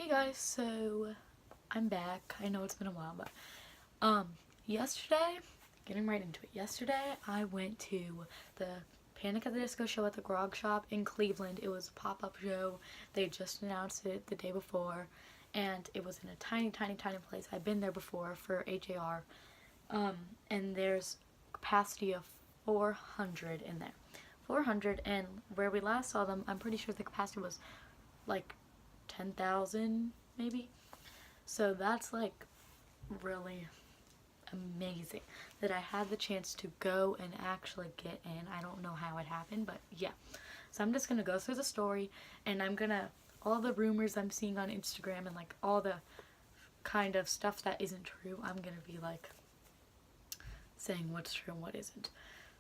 Guys, so I'm back. I know it's been a while, but yesterday, getting right into it. Yesterday, I went to the Panic at the Disco show at the Grog Shop in Cleveland. It was a pop-up show. They just announced it the day before, and it was in a tiny, tiny, tiny place. I've been there before for HAR, and there's capacity of 400 in there. 400, and where we last saw them, I'm pretty sure the capacity was like 10,000 maybe. So that's like really amazing that I had the chance to go and actually get in. I don't know how it happened, but yeah. So I'm just gonna go through the story, and I'm gonna, all the rumors I'm seeing on Instagram and like all the kind of stuff that isn't true, I'm gonna be like saying what's true and what isn't.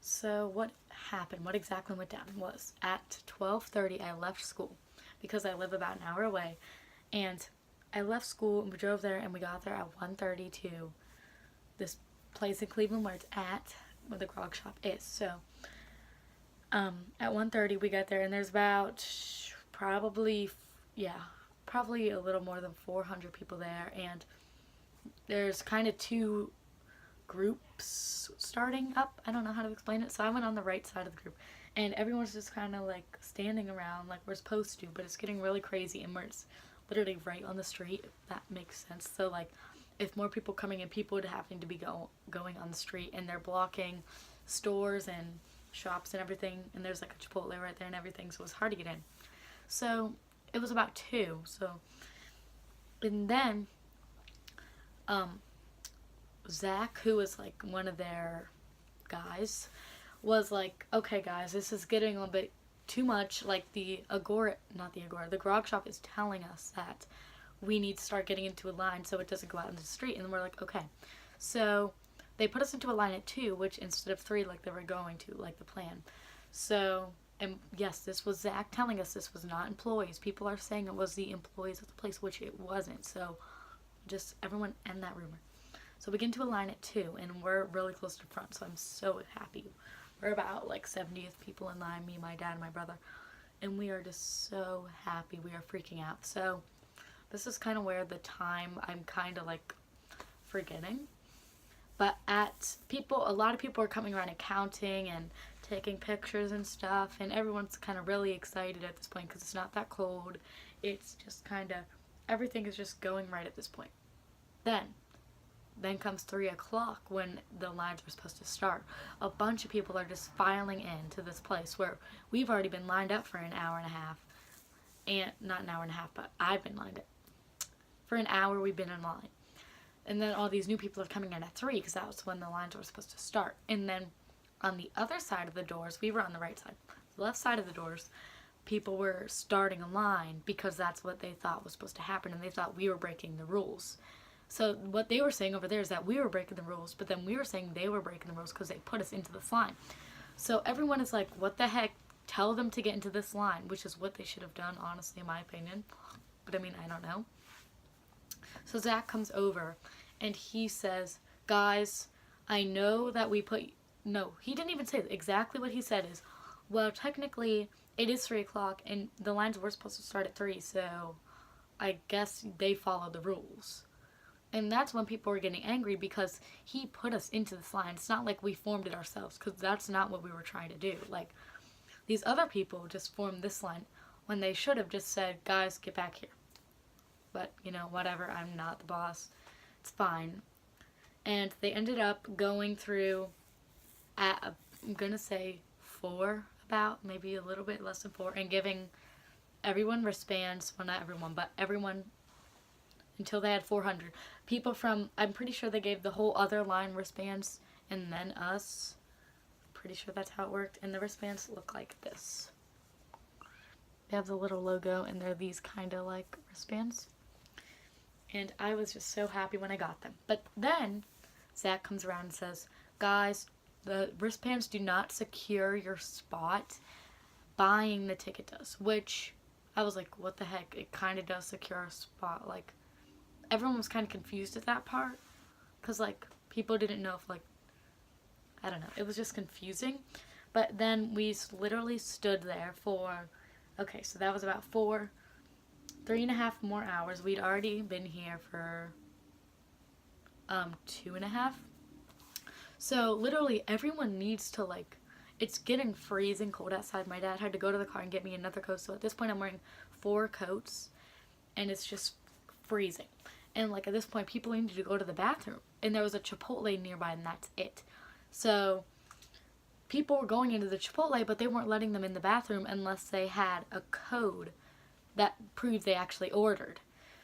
So what happened, what exactly went down was at 12:30 I left school because I live about an hour away, and I left school and we drove there, and we got there at 1:30 to this place in Cleveland where it's at, where the Grog Shop is. So at 1:30 we got there, and there's about probably a little more than 400 people there, and there's kind of two groups starting up. I don't know how to explain it. So I went on the right side of the group, and everyone's just kind of like standing around like we're supposed to, but it's getting really crazy, and we're literally right on the street, if that makes sense. So like if more people coming in, people would having to be going on the street, and they're blocking stores and shops and everything, and there's like a Chipotle right there and everything, so it was hard to get in. So it was about 2. So and then Zach, who was like one of their guys, was like, okay guys, this is getting a bit too much. Like the Grog Shop is telling us that we need to start getting into a line so it doesn't go out into the street. And then we're like, okay. So they put us into a line at 2, which instead of 3 like they were going to, like the plan. So, and yes, this was Zach telling us, this was not employees. People are saying it was the employees of the place, which it wasn't. So just everyone end that rumor. So we get into a line at 2, and we're really close to the front, so I'm so happy. We're about like 70th people in line, me, my dad, and my brother, and we are just so happy. We are freaking out. So this is kind of where the time I'm kind of like forgetting. But a lot of people are coming around and counting and taking pictures and stuff, and everyone's kind of really excited at this point because it's not that cold. It's just kind of, everything is just going right at this point. Then comes 3 o'clock when the lines were supposed to start. A bunch of people are just filing into this place where we've already been lined up for an hour and a half. And not an hour and a half, but I've been lined up. For an hour we've been in line. And then all these new people are coming in at 3 because that was when the lines were supposed to start. And then on the other side of the doors, we were on the right side. The left side of the doors, people were starting a line because that's what they thought was supposed to happen, and they thought we were breaking the rules. So what they were saying over there is that we were breaking the rules, but then we were saying they were breaking the rules because they put us into this line. So everyone is like, what the heck? Tell them to get into this line, which is what they should have done, honestly, in my opinion. But I mean, I don't know. So Zach comes over, and he says, guys, I know that we put... No, he didn't even say exactly what he said is, well, technically, it is 3 o'clock, and the lines were supposed to start at 3, so I guess they followed the rules. And that's when people were getting angry because he put us into this line. It's not like we formed it ourselves, because that's not what we were trying to do. Like, these other people just formed this line when they should have just said, guys, get back here. But, you know, whatever, I'm not the boss. It's fine. And they ended up going through at, I'm going to say 4, about, maybe a little bit less than 4, and giving everyone wristbands. Well, not everyone, but everyone, until they had 400. People from, I'm pretty sure they gave the whole other line wristbands, and then us. Pretty sure that's how it worked. And the wristbands look like this. They have the little logo, and they're these kind of like wristbands. And I was just so happy when I got them. But then Zach comes around and says, guys, the wristbands do not secure your spot. Buying the ticket does. Which I was like, what the heck? It kind of does secure our spot. Like, everyone was kind of confused at that part, because like people didn't know if, like, I don't know, it was just confusing. But then we literally stood there for, okay, so that was about 4, 3.5 more hours. We'd already been here for 2.5. So literally everyone needs to like, it's getting freezing cold outside. My dad had to go to the car and get me another coat. So at this point I'm wearing 4 coats and it's just freezing. And like at this point people needed to go to the bathroom and there was a Chipotle nearby and that's it. So people were going into the Chipotle but they weren't letting them in the bathroom unless they had a code that proved they actually ordered.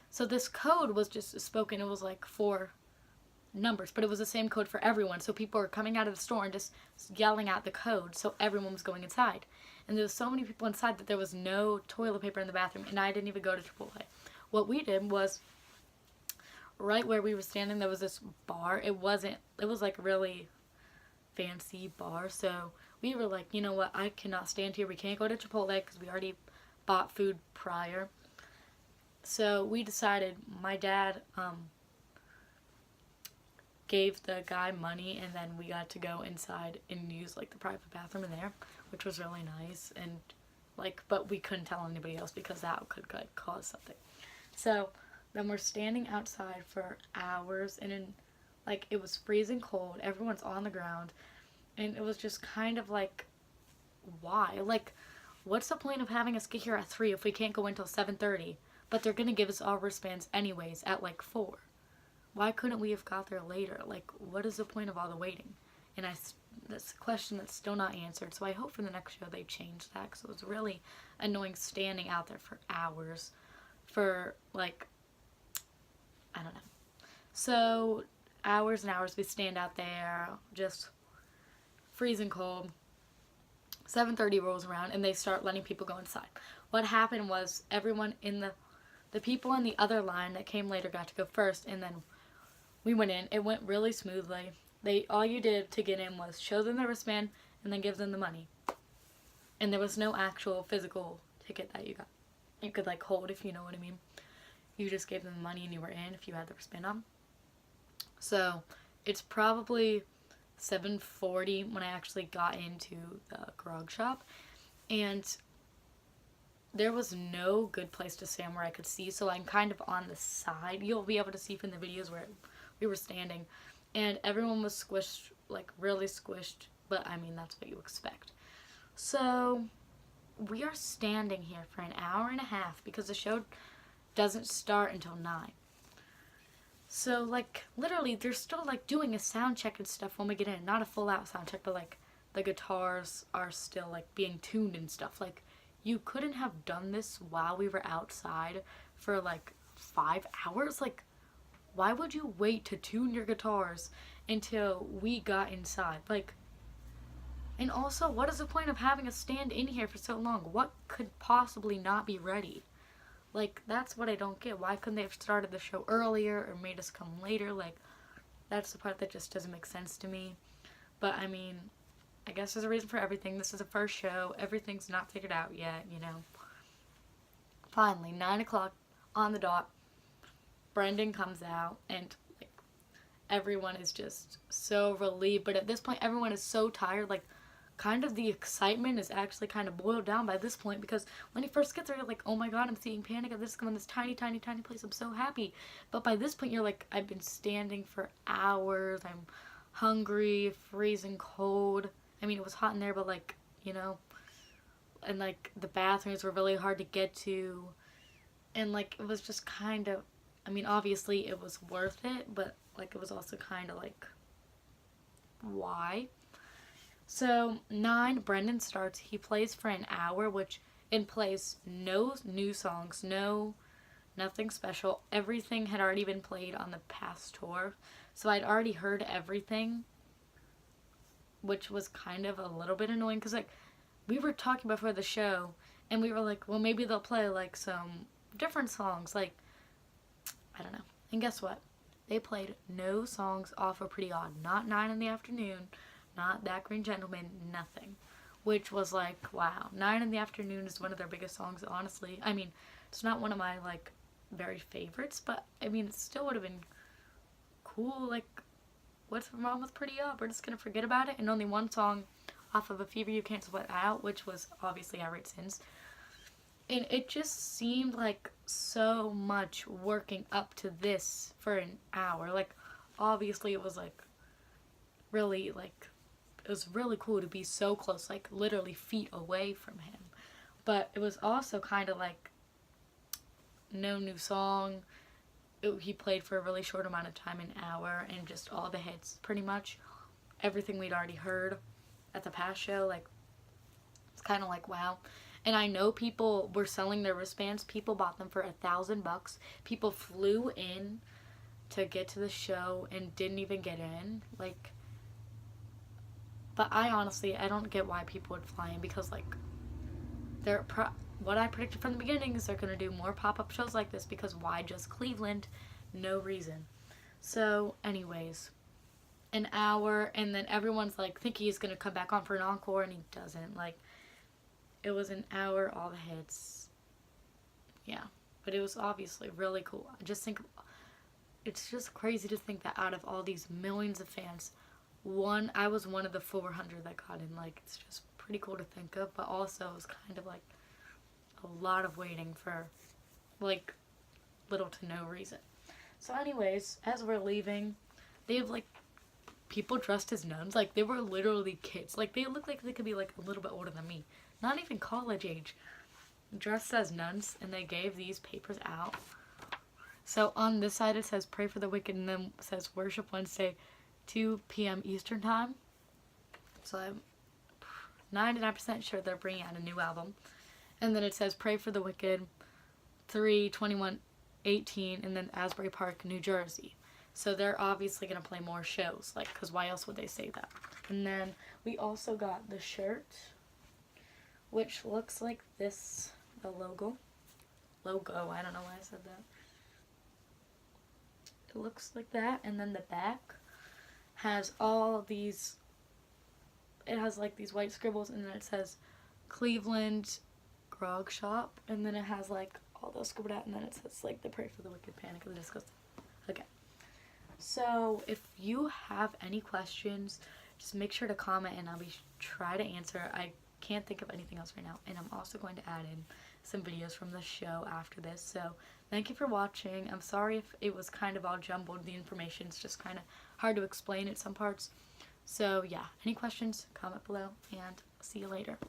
So this code was just spoken. It was like 4 numbers, but it was the same code for everyone. So people were coming out of the store and just yelling out the code, so everyone was going inside. And there was so many people inside that there was no toilet paper in the bathroom, and I didn't even go to Chipotle. What we did was, right where we were standing, there was this bar. It was like a really fancy bar, so we were like, you know what, I cannot stand here. We can't go to Chipotle because we already bought food prior. So we decided, my dad gave the guy money and then we got to go inside and use like the private bathroom in there, which was really nice. And like, but we couldn't tell anybody else because that could like cause something. So then we're standing outside for hours and like it was freezing cold, everyone's on the ground, and it was just kind of like, why, like, what's the point of having us get here at 3 if we can't go until 7:30, but they're gonna give us our wristbands anyways at like 4? Why couldn't we have got there later? Like, what is the point of all the waiting? And that's a question that's still not answered. So I hope for the next show they change that, because it was really annoying standing out there for hours for, like, I don't know. So hours and hours we stand out there, just freezing cold. 7:30 rolls around and they start letting people go inside. What happened was everyone in the people in the other line that came later got to go first, and then we went in. It went really smoothly. All you did to get in was show them the wristband and then give them the money. And there was no actual physical ticket that you could like hold, if you know what I mean. You just gave them the money and you were in if you had the wristband on. So it's probably 7:40 when I actually got into the grog shop, and there was no good place to stand where I could see, so I'm kind of on the side. You'll be able to see from the videos where we were standing, and everyone was squished, like really squished, but I mean, that's what you expect. So we are standing here for an hour and a half because the show doesn't start until 9. So like literally they're still like doing a sound check and stuff when we get in. Not a full out sound check, but like the guitars are still like being tuned and stuff. Like, you couldn't have done this while we were outside for like 5 hours. Like, why would you wait to tune your guitars until we got inside? Like, and also, what is the point of having us stand in here for so long? What could possibly not be ready? Like, that's what I don't get. Why couldn't they have started the show earlier or made us come later? Like, that's the part that just doesn't make sense to me. But, I mean, I guess there's a reason for everything. This is the first show. Everything's not figured out yet, you know. Finally, 9 o'clock on the dot, Brendan comes out, and like, everyone is just so relieved. But at this point, everyone is so tired. Like, kind of the excitement is actually kind of boiled down by this point, because when he first gets there, you're like, oh my god, I'm seeing Panic at the Disco in this tiny, tiny, tiny place. I'm so happy. But by this point, you're like, I've been standing for hours. I'm hungry, freezing cold. I mean, it was hot in there, but like, you know, and like the bathrooms were really hard to get to, and like it was just kind of, I mean, obviously it was worth it, but like it was also kind of like, why? So 9, Brendan starts. He plays for an hour, which and plays no new songs, nothing special. Everything had already been played on the past tour, so I'd already heard everything, which was kind of a little bit annoying, because like we were talking before the show and we were like, well, maybe they'll play like some different songs, like, I don't know. And guess what? They played no songs off of Pretty Odd. Not 9 in the Afternoon, not That Green Gentleman, nothing. Which was like, wow. 9 in the Afternoon is one of their biggest songs, honestly. I mean, it's not one of my like very favorites, but I mean, it still would have been cool. Like, what's wrong with Pretty Up? We're just gonna forget about it. And only one song off of A Fever You Can't Sweat Out, which was obviously Outright Sins. And it just seemed like so much working up to this for an hour. Like, obviously, it was like really, like, it was really cool to be so close, like, literally feet away from him. But it was also kind of like no new song. He played for a really short amount of time, an hour, and just all the hits, pretty much. Everything we'd already heard at the past show, like, it's kind of like, wow. And I know people were selling their wristbands. People bought them for $1,000. People flew in to get to the show and didn't even get in. Like, but I don't get why people would fly in, because like what I predicted from the beginning is they're gonna do more pop-up shows like this, because why just Cleveland? No reason. So, anyways, an hour, and then everyone's like thinking he's gonna come back on for an encore, and he doesn't. Like, it was an hour, all the hits. Yeah, but it was obviously really cool. I just think it's just crazy to think that out of all these millions of fans, I was one of the 400 that got in. Like, it's just pretty cool to think of, but also it was kind of like a lot of waiting for like little to no reason. So anyways, as we're leaving, they have like people dressed as nuns. Like, they were literally kids. Like, they look like they could be like a little bit older than me, not even college age, dressed as nuns, and they gave these papers out. So on this side it says pray for the wicked, and then it says worship Wednesday 2 p.m. Eastern time. So I'm 99% sure they're bringing out a new album. And then it says pray for the wicked 3/21/18, and then Asbury Park, New Jersey. So they're obviously going to play more shows, like, because why else would they say that? And then we also got the shirt, which looks like this, the logo, I don't know why I said that. It looks like that, and then the back has all these, it has like these white scribbles, and then it says Cleveland Grog Shop, and then it has like all those scribbled out, and then it says like the Pray for the Wicked, Panic at the Disco. Okay, so if you have any questions, just make sure to comment, and I'll try to answer. I can't think of anything else right now, and I'm also going to add in some videos from the show after this. So thank you for watching. I'm sorry if it was kind of all jumbled. The information's just kind of hard to explain at some parts. So yeah, any questions, comment below, and see you later.